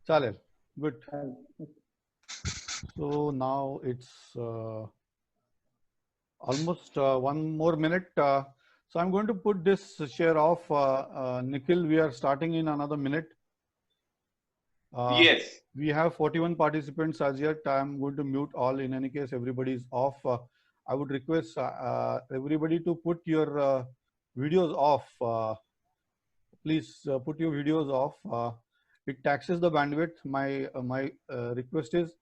चालेल. Good. So now it's almost 1 more minute. So I'm going to put this share off. Nikhil, we are starting in another minute. Yes. We have 41 participants as yet. I'm going to mute all. In any case, everybody is off. I would request everybody to put your videos off. Please put your videos off. It taxes the bandwidth. My request is,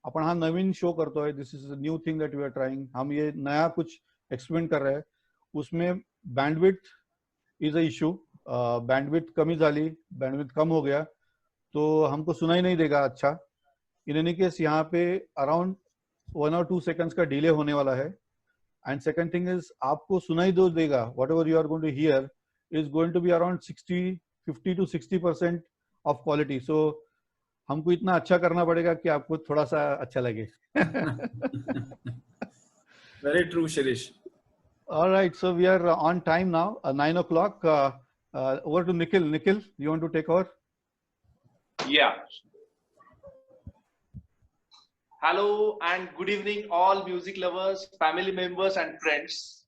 अपन हाँ नवीन show करते हैं. This is a new thing that we are trying. हम ये नया कुछ experiment कर रहे हैं. उसमें bandwidth is a issue. Bandwidth कमी झाली, bandwidth कम हो गया तो हमको सुनाई नहीं देगा अच्छा. इन एनी केस यहाँ पे अराउंड 1 or 2 seconds का डिले होने वाला है. एंड सेकंड थिंग इज आपको सुनाई दो देगा. Whatever you are going to hear is going to be around 50 to 60% of quality. So हमको इतना अच्छा करना पड़ेगा कि आपको थोड़ा सा अच्छा लगे. Very true, Shirish. All right, so we are on time now, 9 o'clock. Over to Nikhil. Nikhil, you want to take over? Yeah. Hello and good evening, all music lovers, family members and friends.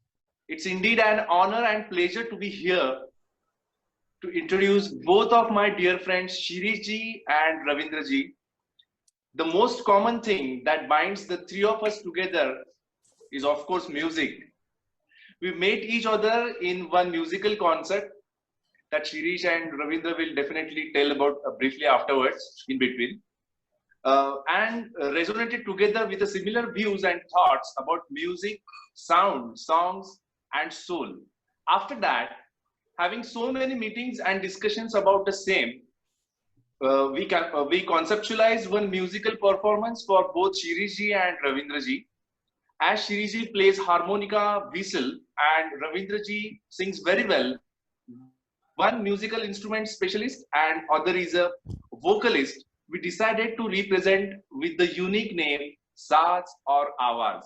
It's indeed an honor and pleasure to be here to introduce both of my dear friends, Shirish ji and Ravindra ji. The most common thing that binds the three of us together is, of course, music. We met each other in one musical concert that Shirish and Ravindra will definitely tell about briefly afterwards in between. And resonated together with the similar views and thoughts about music, sound, songs, and soul. After that, having so many meetings and discussions about the same, we conceptualized one musical performance for both Shirish ji and Ravindra ji. As Shirish ji plays harmonica, whistle, and Ravindra ji sings very well, one musical instrument specialist and other is a vocalist, we decided to represent with the unique name Saaz or Awaaz.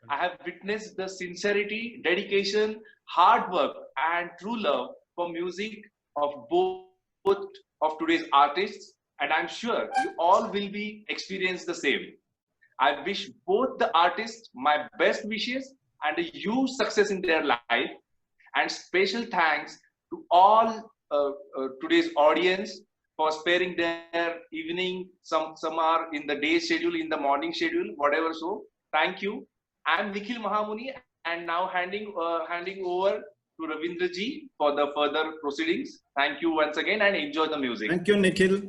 I have witnessed the sincerity, dedication, hard work, and true love for music of both of today's artists, and I'm sure you all will be experience the same. I wish both the artists my best wishes and a huge success in their life, and special thanks to all today's audience for sparing their evening. Some are in the day schedule, in the morning schedule, whatever. So thank you. I'm Nikhil Mahamuni, and now handing over to Ravindra ji for the further proceedings. Thank you once again and enjoy the music. Thank you, Nikhil.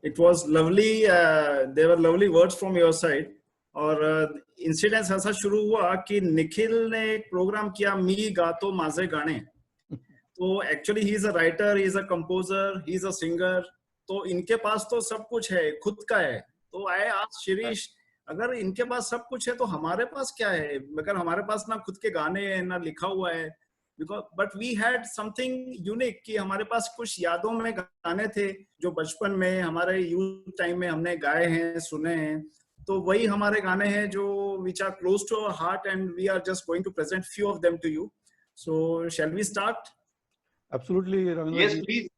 It was lovely. There were lovely words from your side. और incidence ऐसा शुरू हुआ कि निखिल ने एक programme किया मी गातो माझे गाने. तो actually he is a writer, he is a composer, he is a singer. तो इनके पास तो सब कुछ है, खुद का है. तो आई आस्क्ड शिरीष, अगर इनके पास सब कुछ है तो हमारे पास क्या है? मगर हमारे पास ना खुद के गाने हैं ना लिखा हुआ है. But we had something unique कि हमारे पास कुछ यादों में गाने थे जो बचपन में हमारे यूथ टाइम में हमने गाए हैं, सुने हैं. तो वही हमारे गाने हैं जो which are close to our heart, and we are just going to present few of them to you. So shall we start? Absolutely, Ravindra. Yes, please.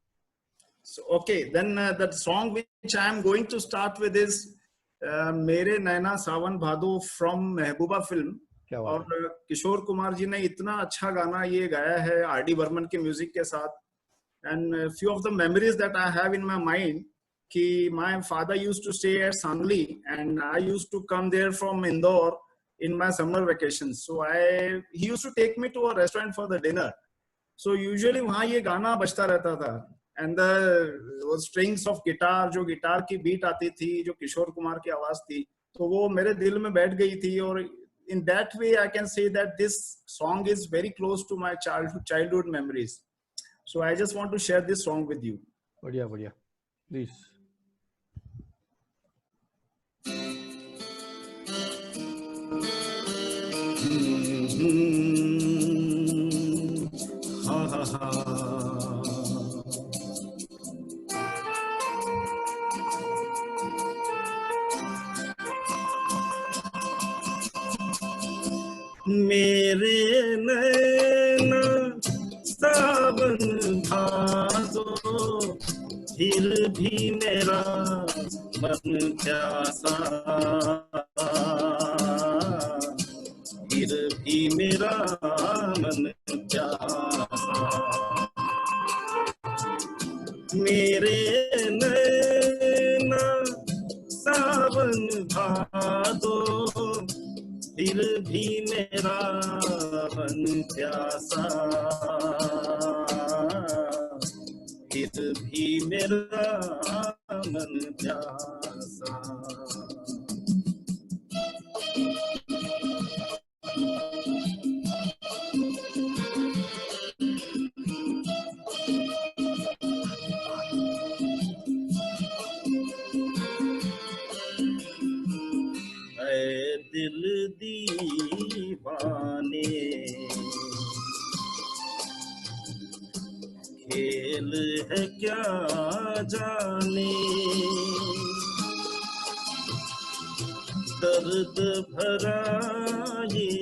So, okay, then the song which I am going to start with is मेरे नैना सावन भादो from Mehbooba film. और किशोर कुमार जी ने इतना अच्छा गाना ये गाया है RD. Burman के म्यूजिक के साथ. And few of the memories that I have in my mind, कि my father used to stay at Sangli and I used to come there from Indore in my summer vacations. So he used to take me to a restaurant for the dinner. So usually वहाँ ये गाना बजता रहता था. And the strings of guitar, जो guitar की beat आती थी, जो किशोर कुमार की आवाज थी, तो वो मेरे दिल में बैठ गई थी. और in that way I can say that this song is very close to my childhood memories. So I just want to share this song with you. बढ़िया बढ़िया, please. Ha ha ha. मेरे नैना सावन भादो फिर भी मेरा मन प्यासा, फिर भी मेरा मन प्यासा। मेरे नैना सावन भादो, फिर भी मेरा मन प्यासा, फिर भी मेरा मन प्यासा। दिल दीवाने खेल है क्या जाने, दर्द भरा ये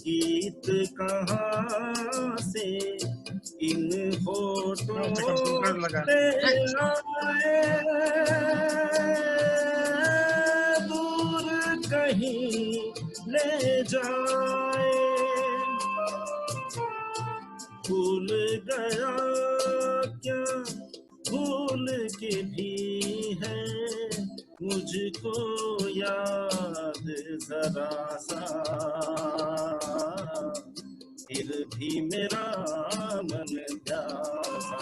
गीत कहाँ से इन होठों पे आए, दूर कहीं ले जाए। भूल गया क्या भूल के भी है मुझको याद जरा सा, फिर भी मेरा मन प्यासा।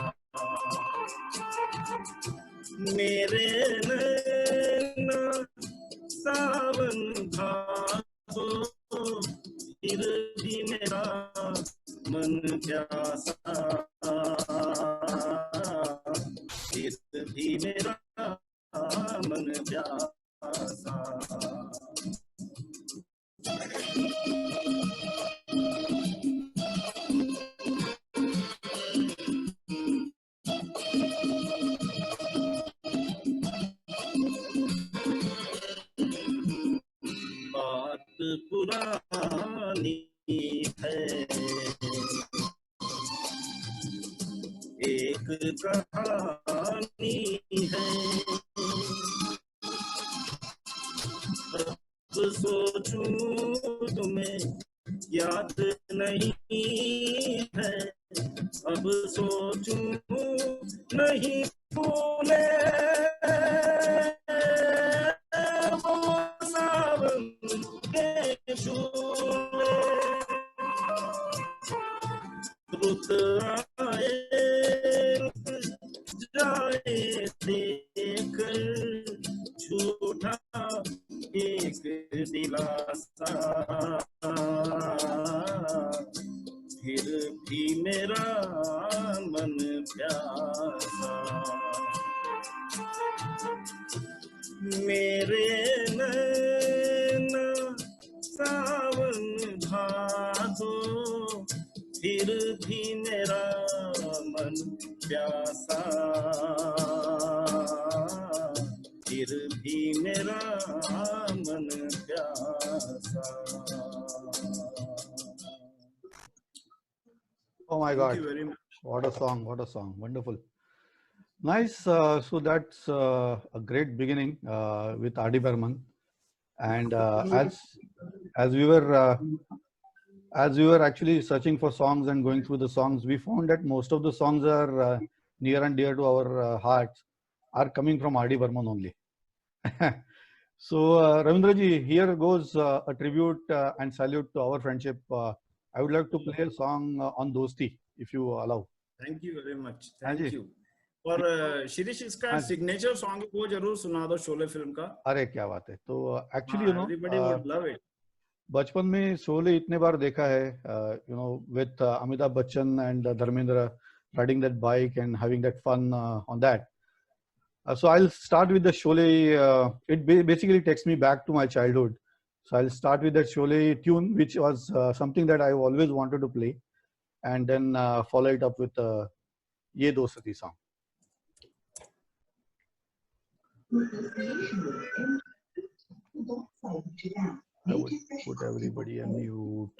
मेरे नैना सावन भादो, फिर भी मेरा मन प्यासा, फिर भी मेरा मन प्यासा। बात पुरानी है, एक कहानी है, अब सोचूं तुम्हें याद नहीं है, अब सोचूं नहीं भूले वो सावन के शोले। रुत आए रुत जाए देख झूठा एक दिलासा, फिर भी मेरा मन प्यासा। मेरे नैना सावन भादो, फिर भी मेरा मन प्यासा, फिर भी मेरा मन प्यासा। Oh my God! What a song! What a song! Wonderful, nice. So that's a great beginning with R.D. Burman, and as we were actually searching for songs and going through the songs, we found that most of the songs are near and dear to our hearts, are coming from R.D. Burman only. So Ravindra ji, here goes a tribute and salute to our friendship. I would like to play a song on Dosti, if you allow. Thank you very much. Thank you. और शिरीष इसका signature song वो जरूर सुना दो Sholay film का। अरे क्या बात है। तो actually you know everybody would love it. बचपन में शोले इतने बार देखा है, you know with Amitabh Bachchan and Dharmendra riding that bike and having that fun on that. So I'll start with the Sholay. It basically takes me back to my childhood. So I'll start with that Sholay tune, which was something that I've always wanted to play, and then follow it up with Ye Dostati song. I would put everybody on mute.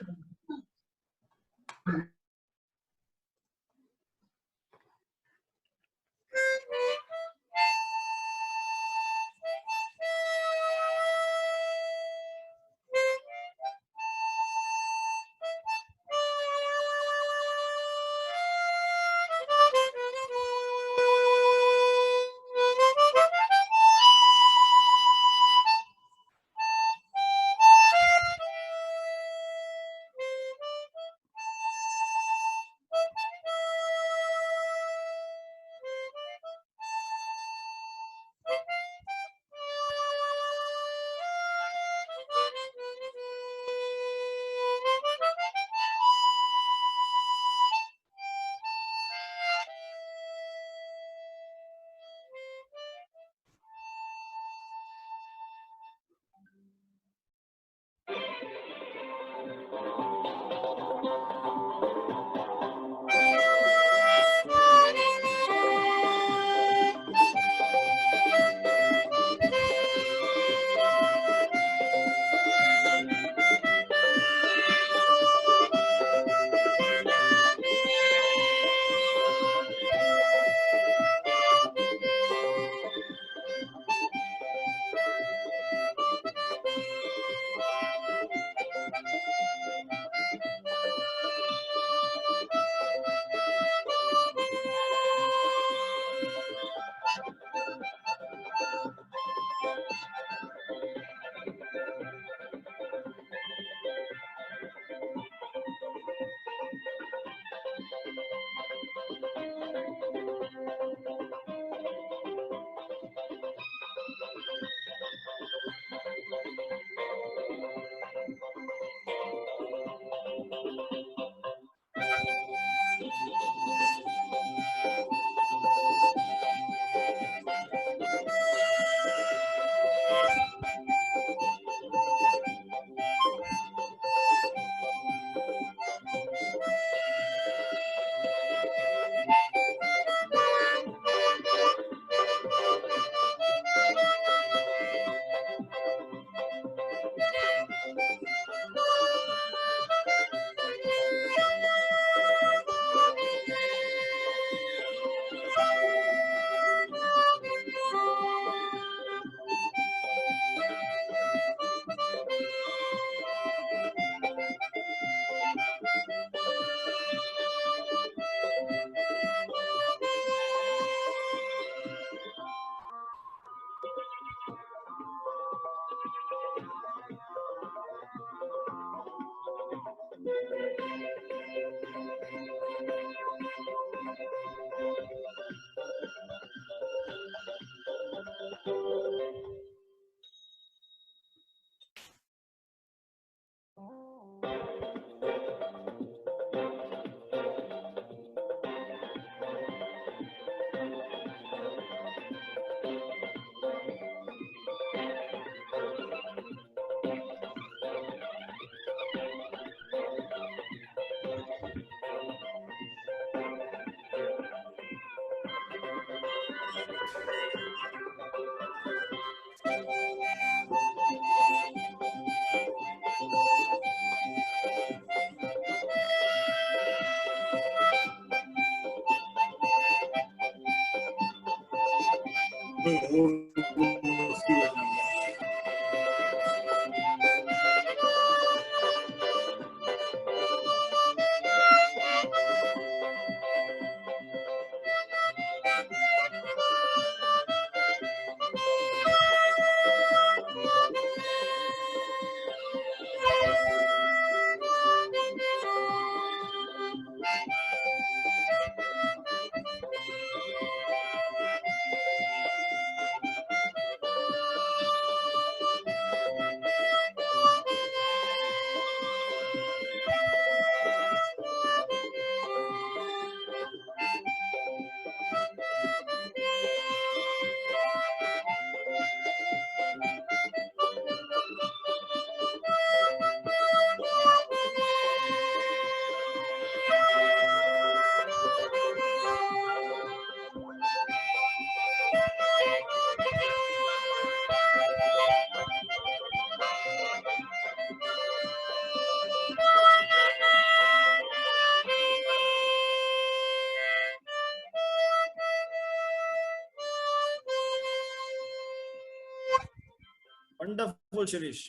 Wonderful Shirish,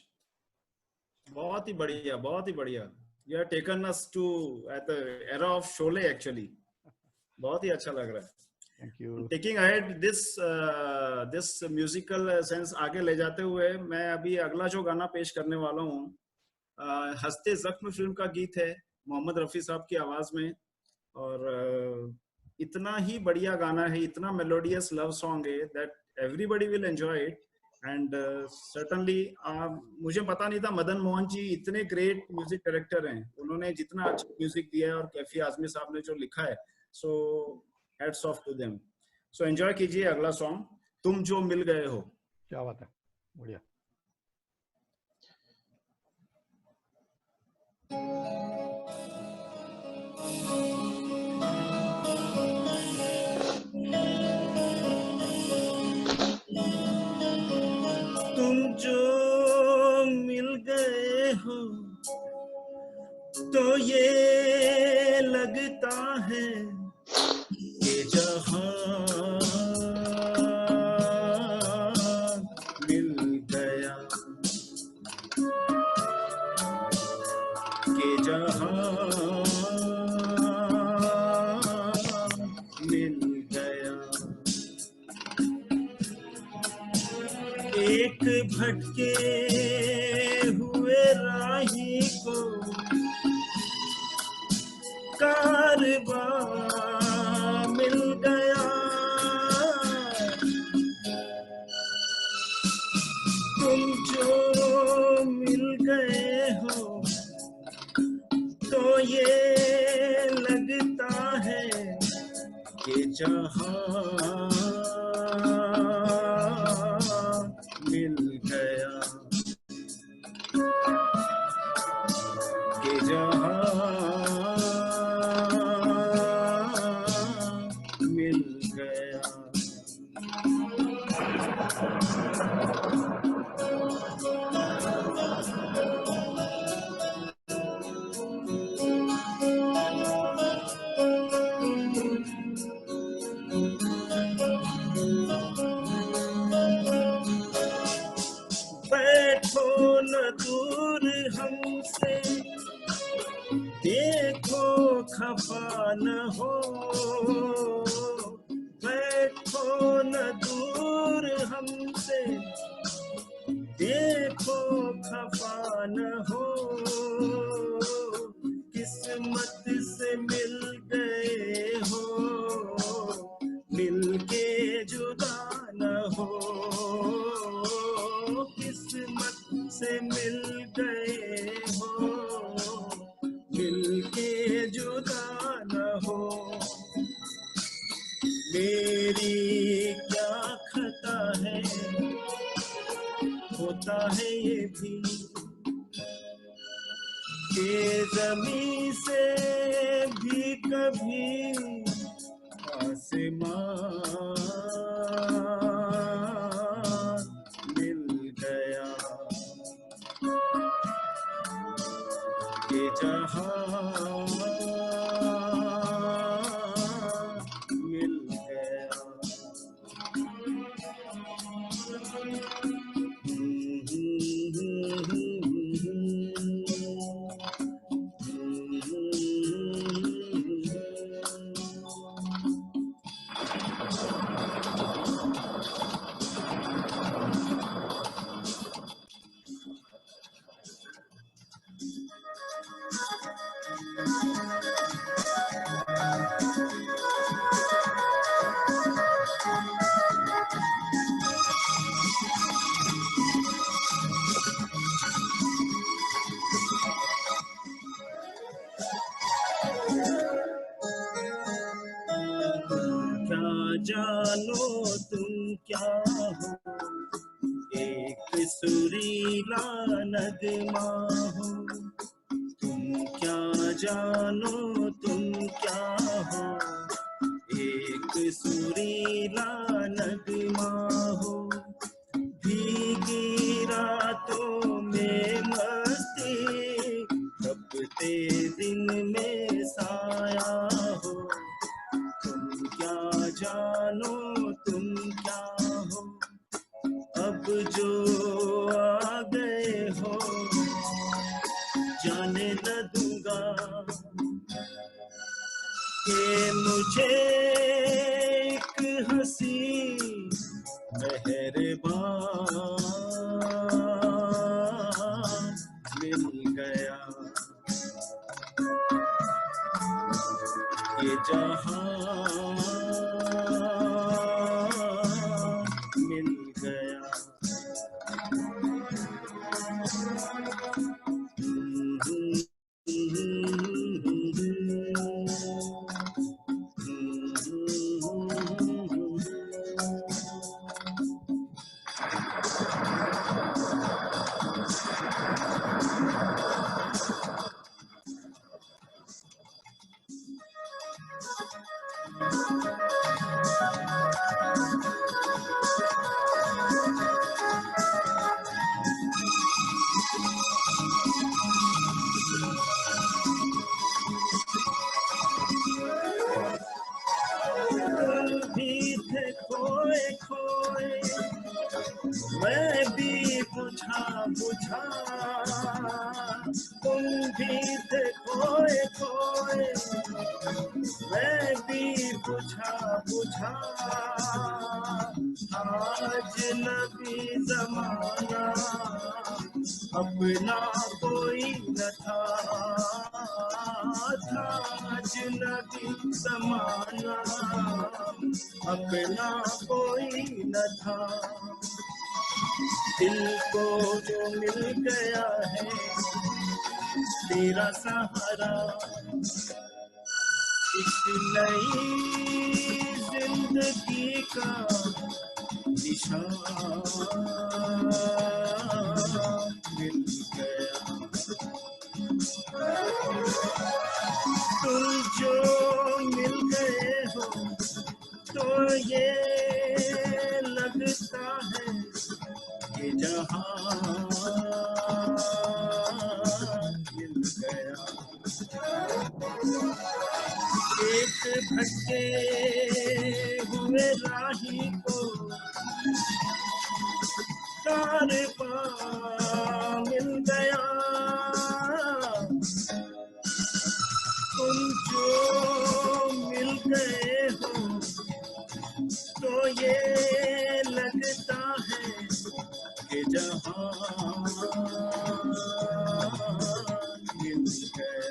बहुत ही बढ़िया, बहुत ही बढ़िया। You have taken us to at the era of Sholay actually. बहुत ही अच्छा लग रहा है। Thank you. Taking ahead this musical sense आगे ले जाते हुए, मैं अभी अगला जो गाना पेश करने वाला हूँ, हंसते जख्म फिल्म का गीत है, मोहम्मद रफी साहब की आवाज में। और इतना ही बढ़िया गाना है, इतना मेलोडियस लव सॉन्ग है that everybody will enjoy it. And certainly मुझे पता नहीं था मदन मोहन जी इतने ग्रेट म्यूजिक डायरेक्टर हैं, उन्होंने जितना अच्छा म्यूजिक दिया है, और कैफी आजमी साहब ने जो लिखा है, so hats off to them. So enjoy कीजिए अगला सॉन्ग, तुम जो मिल गए हो। क्या बात है, बढ़िया। तुम जो मिल गए हो तो ये लगता है कि जहां मिल गया, कि जहां मिल गया। एक भटके हुए राही को कारवां मिल गया, तुम जो मिल गए हो तो ये लगता है कि जहां मिल गया, कि जहां मिल गया। बैठो न दूर हमसे, देखो खफा न हो, बैठो न दूर हमसे, देखो खफा न हो, किस्मत से मिल गए हो, मिलके जुदा न हो, किस्मत से मिल गए हो, मिलके जुदा न हो। मेरी क्या खता है, होता है ये भी कि ज़मीं से भी कभी आसमान मिल गया, कि जहां मिल गया। जानो तुम क्या हो, एक सुरीला नगमा हो। तुम क्या जानो तुम क्या हो, एक सुरीला नगमा हो। भीगी रातों में मस्ती, तपते दिन में साया हो। तुम क्या जानो तुम क्या हो, अब जो आ गए हो जाने न दूंगा कि मुझे एक हंसी मेहरबान मिल गया। ये जहां मिल गया। खोए खोए मैं भी बुझा बुझा, तुम भी थे खोए खोए मैं भी बुझा बुझा। आज नबी जमाना अपना कोई न था, आज नबी जमाना अपना कोई न था। दिल को जो मिल गया है तेरा सहारा, एक नई जिंदगी का निशान मिल गया। तुम जो मिल गए हो तो ये लगता है कि जहां मिल गया। एक भटके हुए राही को कारवां मिल गया। तुम जो मिल गए हो तो ये लगता है कि जहां मिल गया,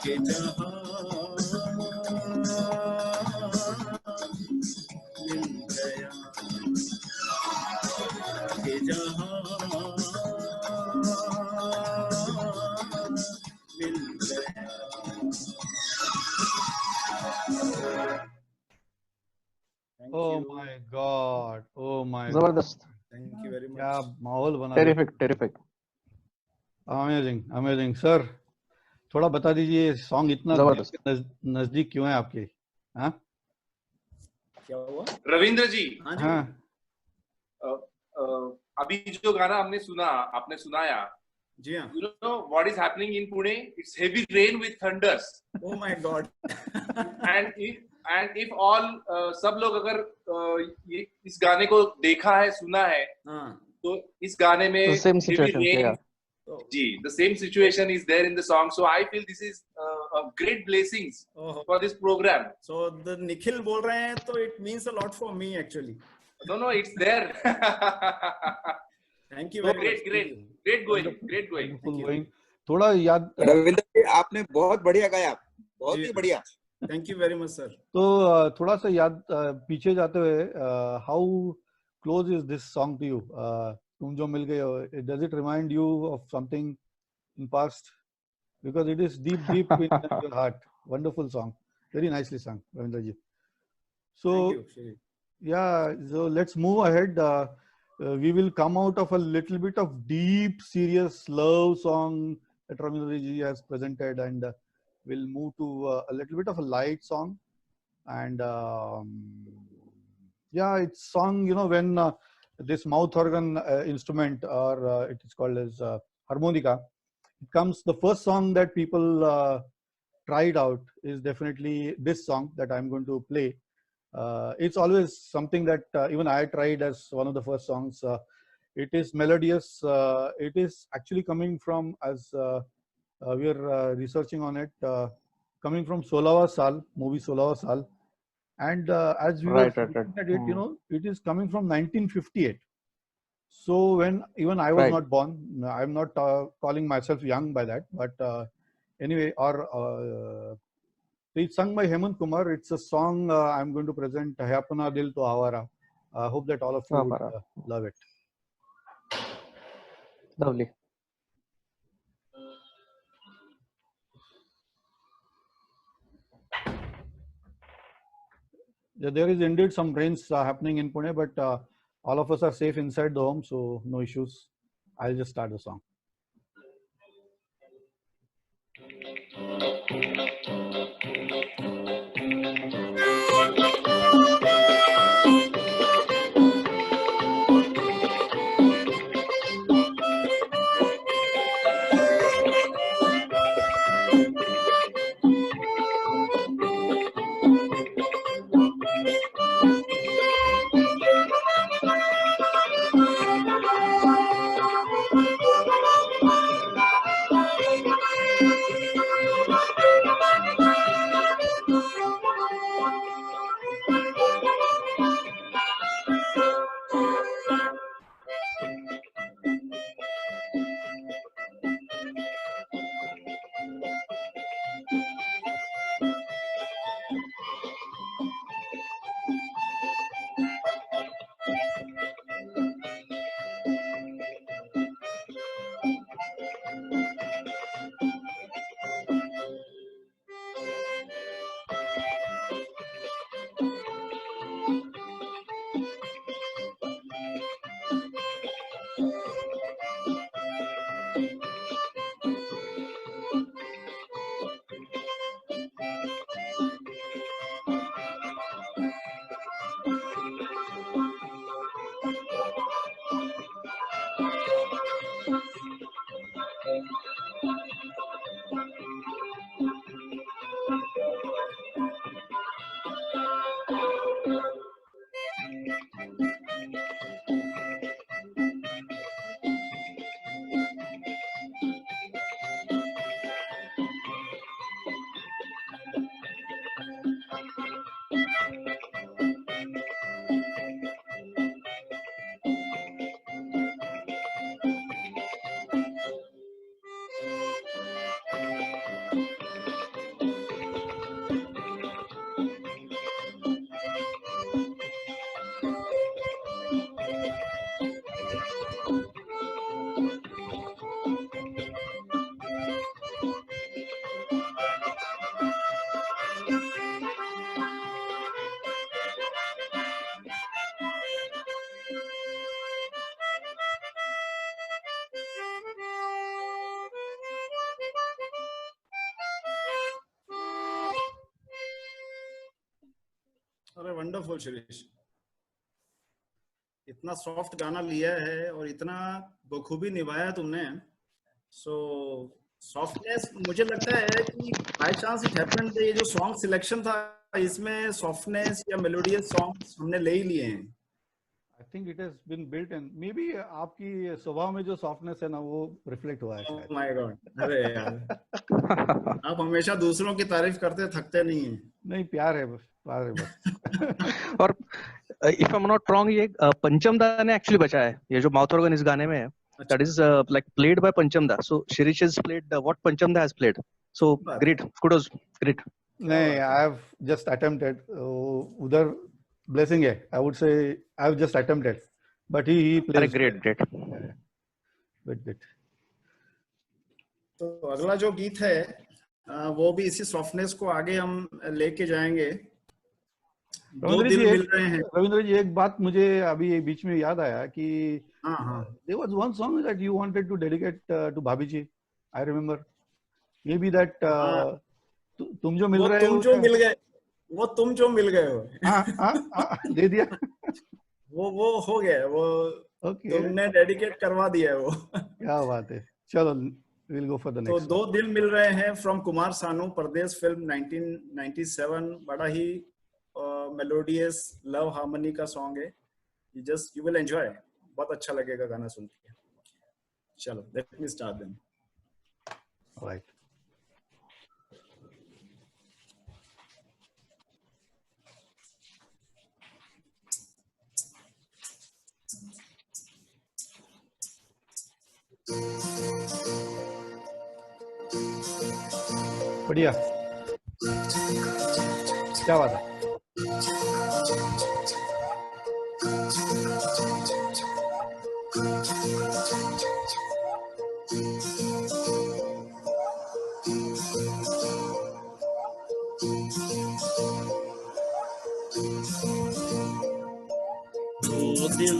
कि जहां मिल गया, कि जहां मिल गया। Oh my God! Oh my God! जबरदस्त, Thank you very much. क्या माहौल बना terrific terrific. Amazing amazing sir. थोड़ा बता दीजिए सॉन्ग इतना नजदीक क्यों है आपके? हाँ क्या हुआ रविंद्र जी? हाँ अभी जो गाना हमने सुना, आपने सुनाया, जी हाँ। you know what is happening in Pune? It's heavy rain with thunders. Oh my God. and if all सब लोग अगर ये इस गाने को देखा है, सुना है, तो इस गाने में same situation, rain, ji, the same situation is there in the song. So I feel this is a great blessings for this program. So the Nikhil बोल रहे हैं तो it means a lot for me actually. No, it's there. Thank you so very great, much. great going. थोड़ा याद रविंद्र जी आपने बहुत बढ़िया गाया, बहुत ही बढ़िया। Thank you very much, sir. तो थोड़ा सा याद पीछे जाते हुए, how close is this song to you? तुम जो मिल गए हो, does it remind you of something in past? Because it is deep in your heart. Wonderful song, very nicely sung, Ravindra ji. So Thank you, Shri. yeah, so let's move ahead. We will come out of a little bit of deep, serious love song that Ravindra ji has presented, and we'll move to a little bit of a light song. And yeah, it's sung, you know, when this mouth organ instrument, or it is called as harmonica, it comes. The first song that people tried out is definitely this song that I'm going to play. It's always something that even I tried as one of the first songs. It is melodious. It is actually coming from, as we are researching on it, coming from Solawa Saal, movie Solawa Saal. And as we were looking at it, you know, it is coming from 1958. So when even I was not born, I'm not calling myself young by that, but anyway, it's sung by Hemant Kumar. It's a song I'm going to present, Hai Apna Dil To Awara. I hope that all of you would love it. Lovely. Yeah, there is indeed some rains happening in Pune, but all of us are safe inside the home, so no issues. I'll just start the song. अरे wonderful Shirish, इतना soft गाना लिया है और इतना बखूबी निभाया तुमने. सो सॉफ्टनेस, मुझे लगता है कि बाय चांस इट हैपेंड, ये जो सॉन्ग सिलेक्शन था इसमें सॉफ्टनेस या मेलोडियस सॉन्ग्स हमने ले ही लिए हैं. I think it has been built in. Maybe आपकी स्वभाव में जो सॉफ्टनेस है ना, वो रिफ्लेक्ट हुआ है. Oh my God! अरे यार, आप हमेशा दूसरों की तारीफ करते थकते नहीं हैं. नहीं, प्यार है बस, प्यार है बस. और if I'm not wrong, ये पंचम दा ने एक्चुअली बचाया है. ये जो माउथ ऑर्गन इस गाने में है, that is like played by Pancham Da. So Shirish has played what Pancham Da has played. So great, kudos, great. नहीं, I have just attempted. उधर blessing है. I would say I have just attempted, but he अरे plays. Great great. Good. तो अगला जो गीत है वो भी इसी सॉफ्टनेस को आगे हम लेके जाएंगे. दो दिल मिल रहे हैं. रविंद्र जी, एक बात मुझे अभी बीच में याद आया कि there was one song that you wanted to dedicate to भाभी जी. I remember. Maybe that तुम जो मिल रहे हो. तुम जो मिल गए. वो तुम जो मिल गए हो. दे दिया. वो हो गया. वो तुमने डेडिकेट करवा दिया है वो. क्या बात है. चलो, we'll go for the next. तो दो दिल मिल रहे हैं फ्रॉम कुमार सानू, परदेश फिल्म 1997. बड़ा ही मेलोडियस लव हार्मनी का सॉन्ग है. You will enjoy. बहुत अच्छा लगेगा गाना सुन के. चलो, let me start then. Alright. बढ़िया. क्या बात है. दो दिल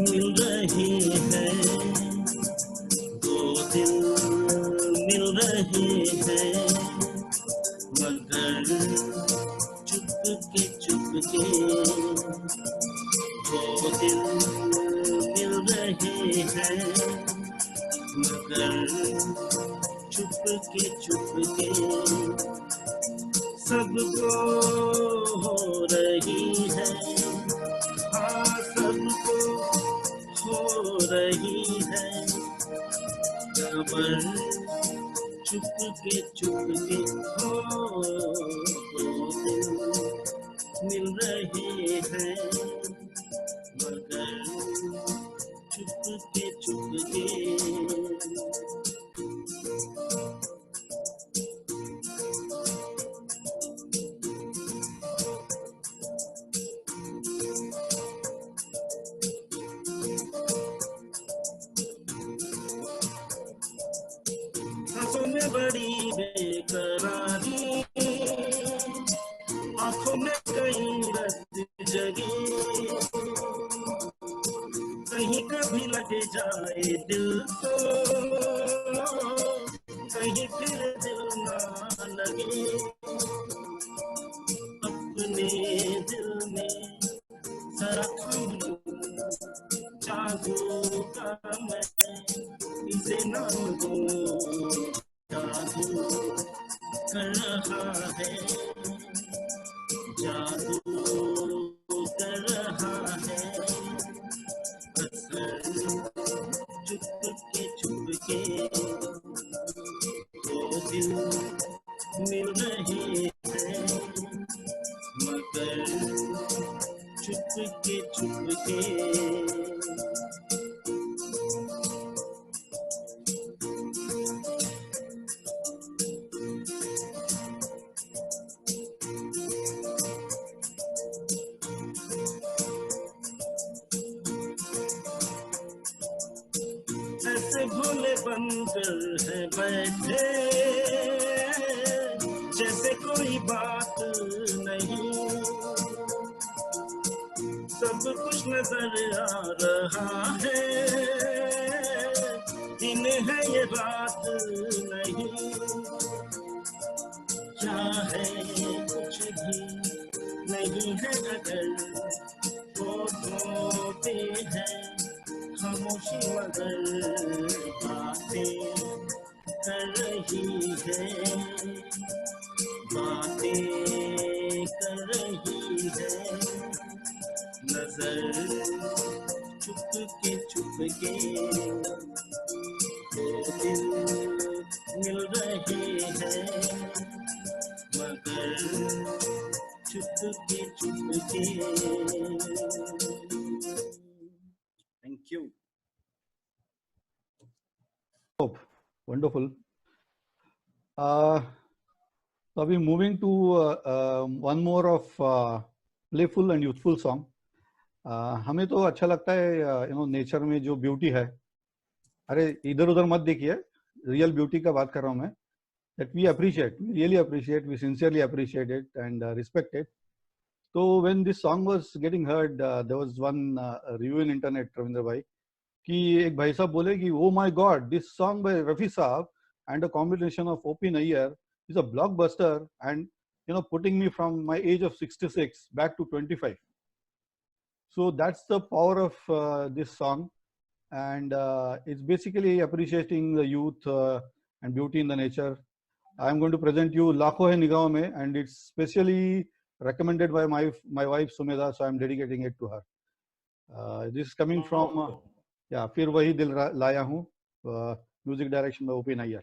मिल रहे हैं, दो दिल मिल रहे हैं, मगर चुपके चुपके. दो दिल मिल रहे हैं, मगर चुपके चुपके. सबको हो रही है, हाँ सबको हो रही है, खबर चुपके चुपके. हो दो दिल मिल रहे हैं, मगर चुपके चुपके. बड़ी बेकरारी, आंखों में कई रत जगी, कहीं कभी लग जाए दिल तो, कहीं फिर दिल ना लगे. अपने दिल में जरा थम लूं, चाहूं का मैं इसे नाम दूं. जादू कर रहा है, जादू कर रहा है, असर चुपके चुपके. दो दिल मिल रहे हैं, मगर चुपके चुपके. भोले बंदर है बैठे, जैसे कोई बात नहीं, सब कुछ नजर आ रहा है, दिन है ये रात नहीं. क्या है कुछ भी नहीं है अगर होठों पे है खामोशी, मगर बातें कर रही है, बातें कर रही है. नजर चुपके चुपके. दो दिल मिल रहे हैं, मगर Chupke Chupke. Thank you. Wonderful. So we moving to one more of playful and youthful song. हमें तो अच्छा लगता है नेचर में जो ब्यूटी है, अरे इधर उधर मत देखिए, रियल ब्यूटी का बात कर रहा हूँ मैं, that we appreciate, we really appreciate, we sincerely appreciate it and respect it. So when this song was getting heard, there was one review in internet, Ravindra bhai, कि एक भाई साहब बोले कि oh my god, this song by Rafi साहब and a combination of O.P. Nayyar is a blockbuster and putting me from my age of 66 back to 25. So that's the power of this song, and it's basically appreciating the youth and beauty in the nature. I'm going to present you Lakho Hai Nigaon Mein, and it's specially recommended by my wife Sumedha, so I'm dedicating it to her. This is coming from फिर वही दिल लाया हूँ, music direction by O.P. Nayyar.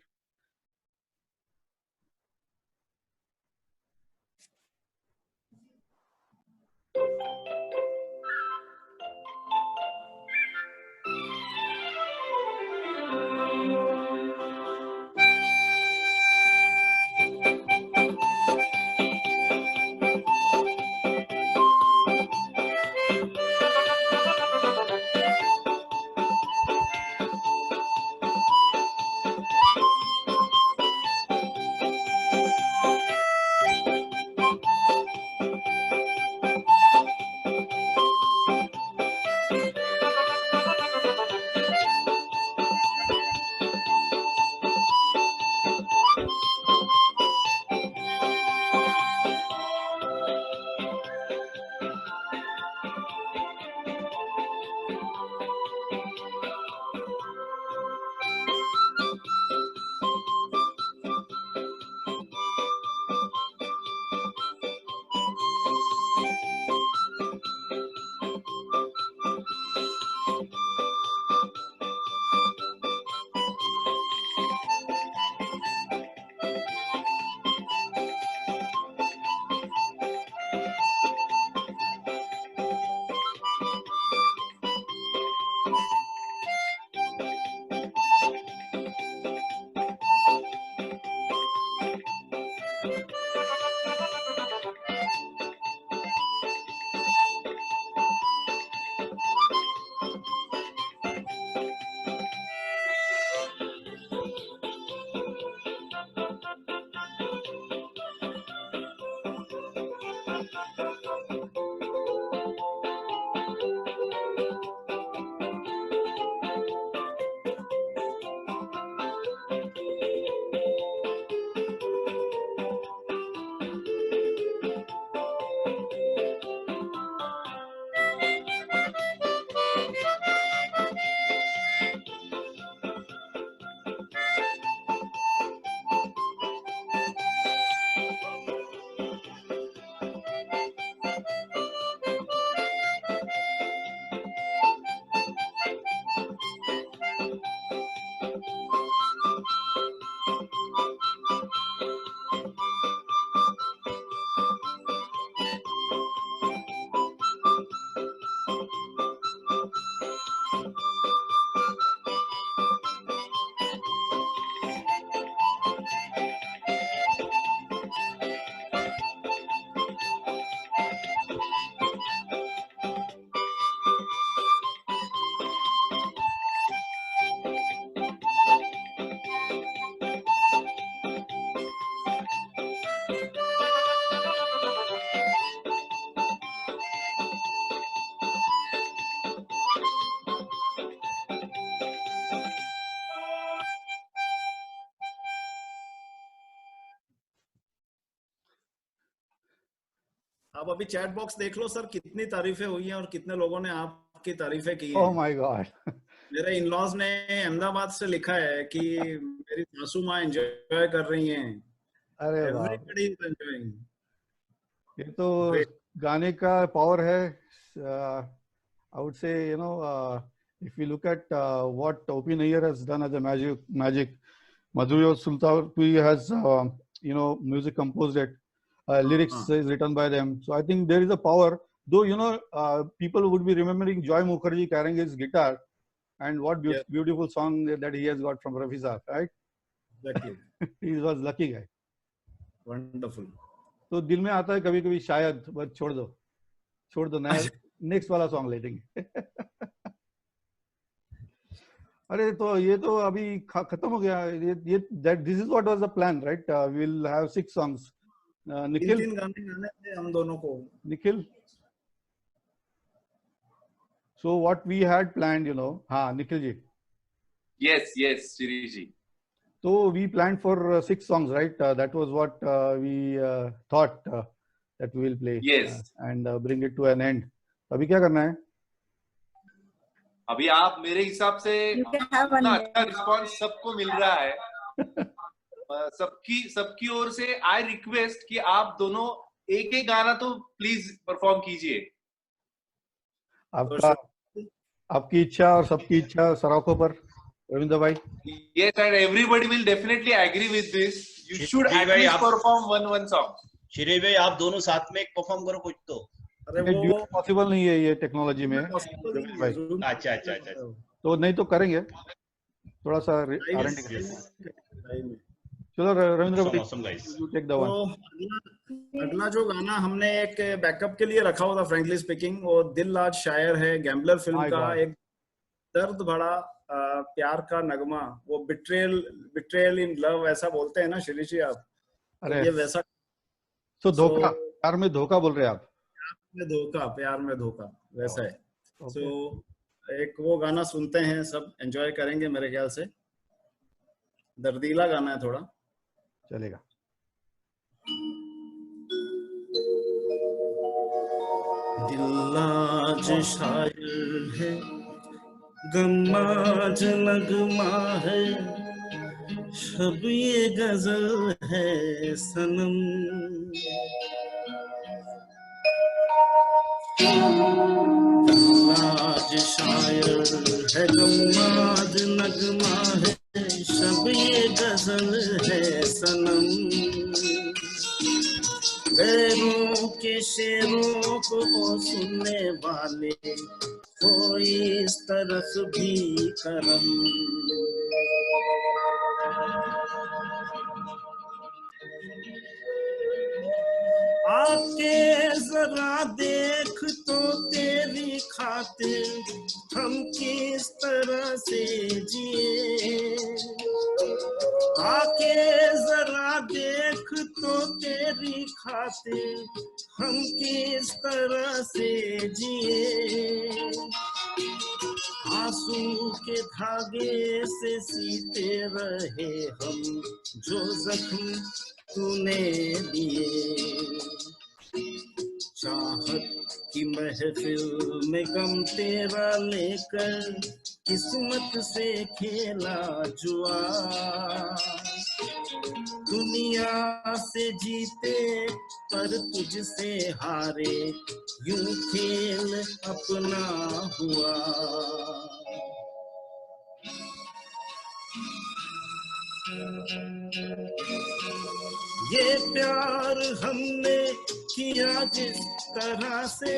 आप अभी chat box देख लो sir, कितनी तारीफें हुई हैं और कितने लोगों ने आपकी तारीफें की हैं। Oh my God. मेरे इन-लॉज ने अहमदाबाद से लिखा है कि मेरी सासू माँ एंजॉय कर रही हैं। अरे एवरीबॉडी इज एंजॉयिंग। ये तो गाने का पावर है. I would say, if we look at what O.P. Nayyar has done as a magic, Madhurya Sultanpuri has, music composed it. Lyrics is written by them. So I think there is a power. Though, people would be remembering Joy Mukherjee carrying his guitar, and what beautiful song that he has got from Rafi Saab, right? Exactly. He was lucky guy. Wonderful. तो दिल में आता है कभी कभी शायद, बस छोड़ दो, नया नेक्स्ट वाला सॉन्ग ले लेंगे। अरे तो ये तो अभी खत्म हो गया ये that this is what was the plan, right? We will have 6 songs. Nikhil, 3 गाने गाने थे हम दोनों को। Nikhil, so what we had planned, you know, हाँ Nikhil ji, Yes, yes, Shirish ji. so we planned for 6 songs, right? That was what we thought that we will play. Yes. And bring it to an end. अभी क्या करना है? अभी आप मेरे हिसाब से इतना अच्छा रिस्पॉन्स सबको मिल रहा है, सबकी ओर से आई रिक्वेस्ट कि आप दोनों एक एक गाना तो प्लीज परफॉर्म कीजिए। आपकी इच्छा और सबकी इच्छा सराखों पर, रविंद्र भाई। Yes, and everybody will definitely agree with this. You should at least perform one song. Shirish भाई आप दोनों साथ में एक परफॉर्म करो कुछ तो। अरे वो पॉसिबल नहीं है ये टेक्नोलॉजी में भाई। अच्छा तो नहीं तो करेंगे थोड़ा सा R&D। चलो रविंद्र भाई, यू टेक द वन। अगला जो गाना हमने एक बैकअप के लिए रखा हुआ था, फ्रैंकली स्पीकिंग, वो दिल आज शायर है, गैम्बलर फिल्म का एक दर्द भरा प्यार का नगमा, वो बिट्रेयल इन लव ऐसा बोलते हैं ना शिरीष जी आप? अरे ये वैसा। तो धोखा, प्यार में धोखा बोल रहे हैं आप? प्यार में धोखा वैसा है। तो एक वो गाना सुनते हैं, सब एंजॉय करेंगे मेरे ख्याल से। दर्दीला गाना है थोड़ा, चलेगा। दिल आज शायर है, गम आज नगमा है, शब ये गजल है सनम। आज शायर है, गम आज नगमा है, शब ये गजल है सनम। गैरों के शेरों को सुनने वाले हो इस तरफ भी करम। आके जरा देख तो तेरी खातिर हम किस तरह से जिए। आके जरा देख तो तेरी खातिर हम किस तरह से जिए। आंसू के धागे से सीते रहे हम जो जख्म तूने दिए। चाहत की महफिल में गम तेरा लेकर किस्मत से खेला जुआ। दुनिया से जीते पर तुझसे हारे, यूं खेल अपना हुआ। ये प्यार हमने किया जिस तरह से,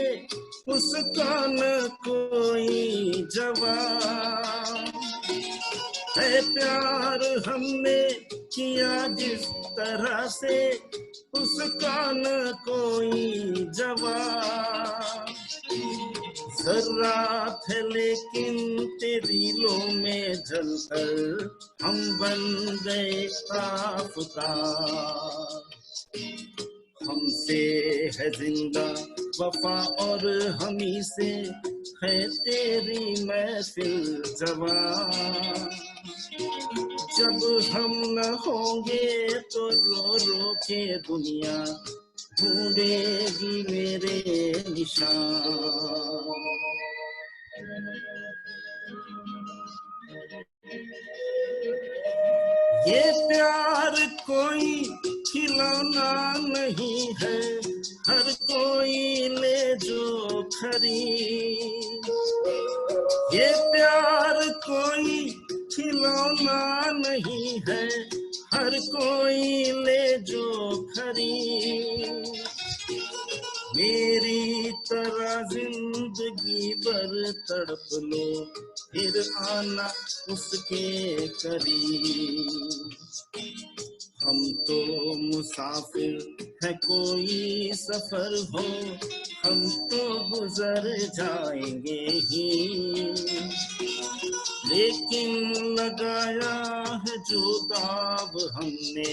उसका न कोई जवाब है। प्यार हमने किया जिस तरह से, उसका न कोई जवाब। जरा थे लेकिन तेरी लो में जलकर हम बन गए आफताब। हमसे है जिंदा वफा और हमी से है तेरी महफिल जवान। जब हम न होंगे तो रो रो के दुनिया ढूंढेगी मेरे निशान। ये प्यार कोई खिलौना नहीं है, हर कोई ले जो खरीद। ये प्यार कोई खिलौना नहीं है, हर कोई ले जो खरीद। मेरी तरह जिंदगी भर तड़प लो, फिर आना उसके करीब। हम तो मुसाफिर है, कोई सफर हो हम तो गुजर जाएंगे ही, लेकिन लगाया है जो दाव हमने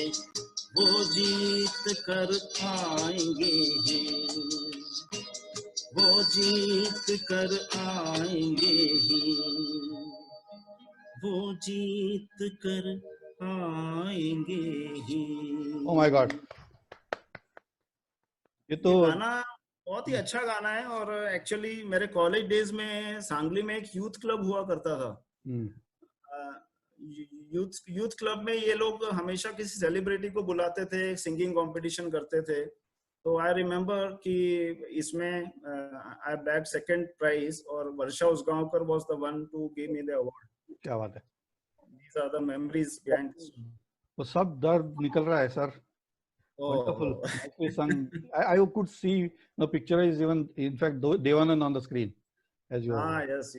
वो जीत कर आएंगे ही, वो जीत कर आएंगे ही, वो जीत कर आएंगे ही। Oh my God. ये तो ये गाना बहुत ही अच्छा गाना है। और एक्चुअली मेरे कॉलेज डेज में सांगली में एक यूथ क्लब हुआ करता था। यूथ क्लब में ये लोग हमेशा किसी सेलिब्रिटी को बुलाते थे, सिंगिंग कंपटीशन करते थे। तो आई रिमेम्बर कि इसमें आई बैग सेकंड प्राइज और Varsha Usgaonkar was the one to give me the award. क्या बात है। These are the memories behind. वो सब दर्द निकल रहा है sir. Wonderful. Nicely sung. I could see the picture is even, in fact, Devanand on the screen as you. हाँ, yes.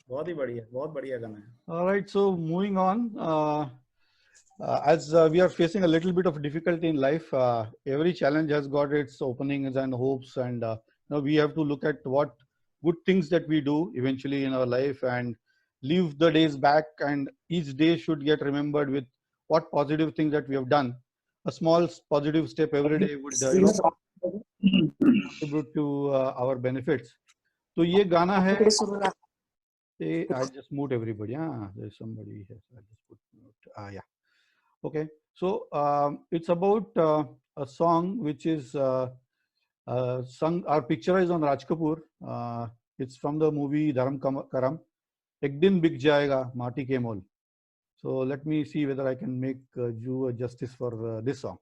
बहुत ही बढ़िया, बहुत बढ़िया गाना है। All right, so moving on. As we are facing a little bit of difficulty in life, every challenge has got its openings and hopes, and we have to look at what good things that we do eventually in our life and leave the days back, and each day should get remembered with what positive things that we have done. A small positive step every day would contribute to our benefits. तो ये गाना है, I just moved everybody. There's somebody here. I just put mute. Yeah. Okay. So it's about a song which is sung or picturized on Raj Kapoor. It's from the movie Dharam Karam. Ek din bik jayega Mati ke mol. So let me see whether I can make you a justice for this song.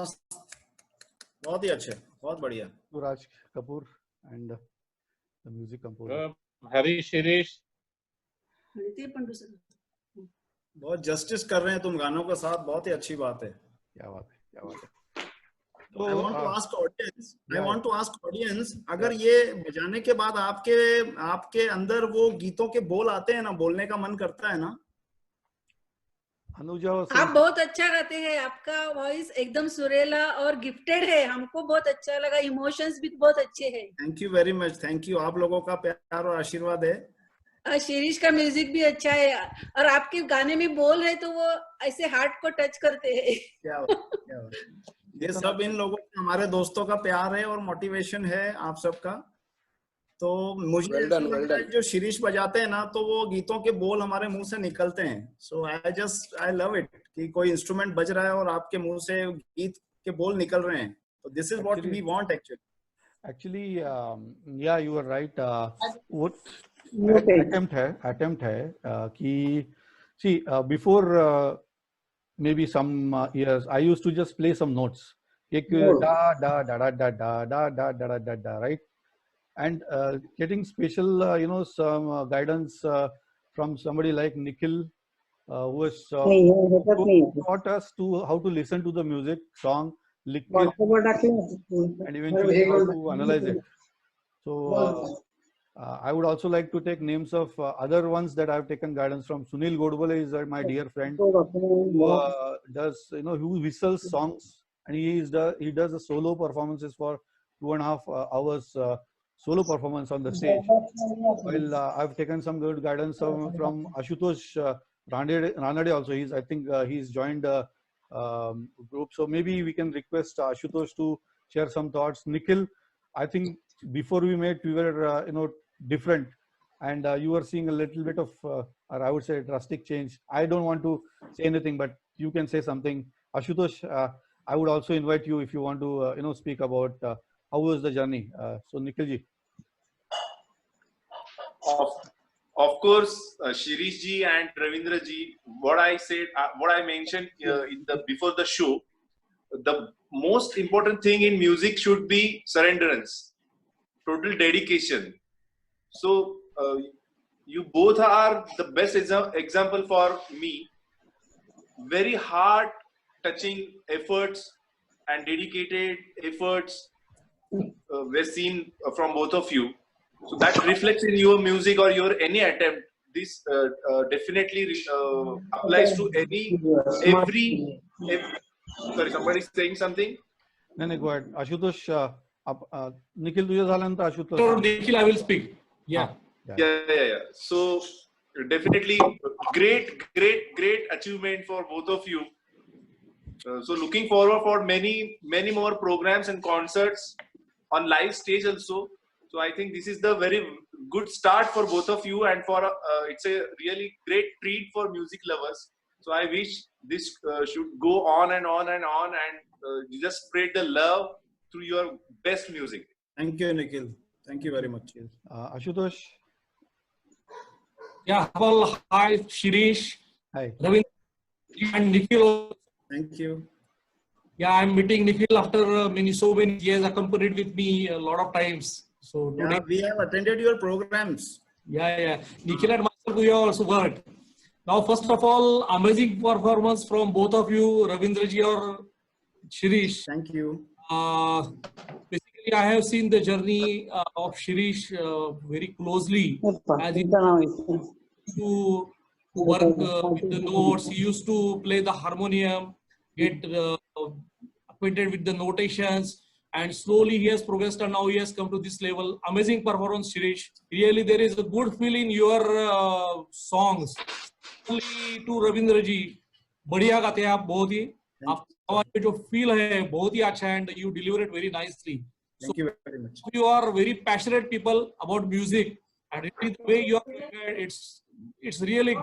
मस्त, बहुत ही अच्छे, बहुत बढ़िया। Raj Kapoor and the music composer. Hari Shirish. बहुत justice कर रहे हैं तुम गानों के साथ, बहुत ही अच्छी बात है। क्या बात है, क्या बात है। I want to ask audience, I want to ask audience, अगर ये बजाने के बाद आपके अंदर वो गीतों के बोल आते हैं ना, बोलने का मन करता है ना? अनुजा, आप बहुत अच्छा गाते हैं, आपका वॉइस एकदम सुरीला और गिफ्टेड है, हमको बहुत अच्छा लगा, इमोशंस भी बहुत अच्छे हैं। Thank you very much, thank you, आप लोगों का प्यार और आशीर्वाद है। शिरीष का म्यूजिक भी अच्छा है और आपके गाने में बोल है तो वो ऐसे हार्ट को टच करते हैं। क्या बात। ये सब इन लोगों का, हमारे दोस्तों का प्यार है और मोटिवेशन है आप सबका। तो मुझे जो शिरीष बजाते हैं ना, तो वो गीतों के बोल हमारे मुंह से निकलते हैं। सो आई लव इट कि कोई इंस्ट्रूमेंट बज रहा है और आपके मुंह से गीत के बोल निकल रहे हैं। तो this is what we want actually yeah you are right. what attempt है कि see before maybe some years I used to just play some notes, एक da da da da da da da da da da da, right? And getting special some guidance from somebody like Nikhil, who has taught us to how to listen to the music song, and eventually how to analyze it. So I would also like to take names of other ones that I've taken guidance from. Sunil Godbole is my dear friend, who does who whistles songs, and he does the solo performances for 2.5 hours solo performance on the stage. Well, I've taken some good guidance from Ashutosh Ranade also. I think he's joined a group, so maybe we can request Ashutosh to share some thoughts. Nikhil, I think before we met, we were different, and you were seeing a little bit of, or I would say, drastic change. I don't want to say anything, but you can say something. Ashutosh, I would also invite you if you want to speak about how was the journey. So Nikhil ji. Of course, Shirish ji and Ravindra ji, what I said, what I mentioned before the show, the most important thing in music should be surrenderance, total dedication. So you both are the best example for me. Very hard touching efforts and dedicated efforts were seen from both of you. So that reflects in your music or your any attempt. This definitely applies to every. Sorry, somebody is saying something. No, go ahead. Ashutosh, Nikhil, तुझे झाल्यानंतर Ashutosh. Nikhil, I will speak. Yeah. So definitely great achievement for both of you. So looking forward for many more programs and concerts on live stage also. So I think this is the very good start for both of you, and for it's a really great treat for music lovers. So I wish this should go on and on and on, and you just spread the love through your best music. Thank you, Nikhil. Thank you very much. Ashutosh. Yeah, well, hi, Shirish. Hi. Ravindra and Nikhil. Thank you. Yeah, I'm meeting Nikhil after so many years, accompanied with me a lot of times. So today, we have attended your programs. Yeah. Nikhil and myself, we have also worked. Now, first of all, amazing performance from both of you, Ravindra ji or Shirish. Thank you. Basically, I have seen the journey of Shirish very closely. As he used to work with the notes, he used to play the harmonium, get acquainted with the notations, and slowly he has progressed, and now he has come to this level. Amazing performance, Shirish. Really, there is a good feel in your songs. Only to Ravindra ji, बढ़िया गाते हैं आप बहुत ही. आपका जो feel है बहुत ही अच्छा है, and you deliver it very nicely. Thank you very much. You are very passionate people about music, and the way you are prepared, it's really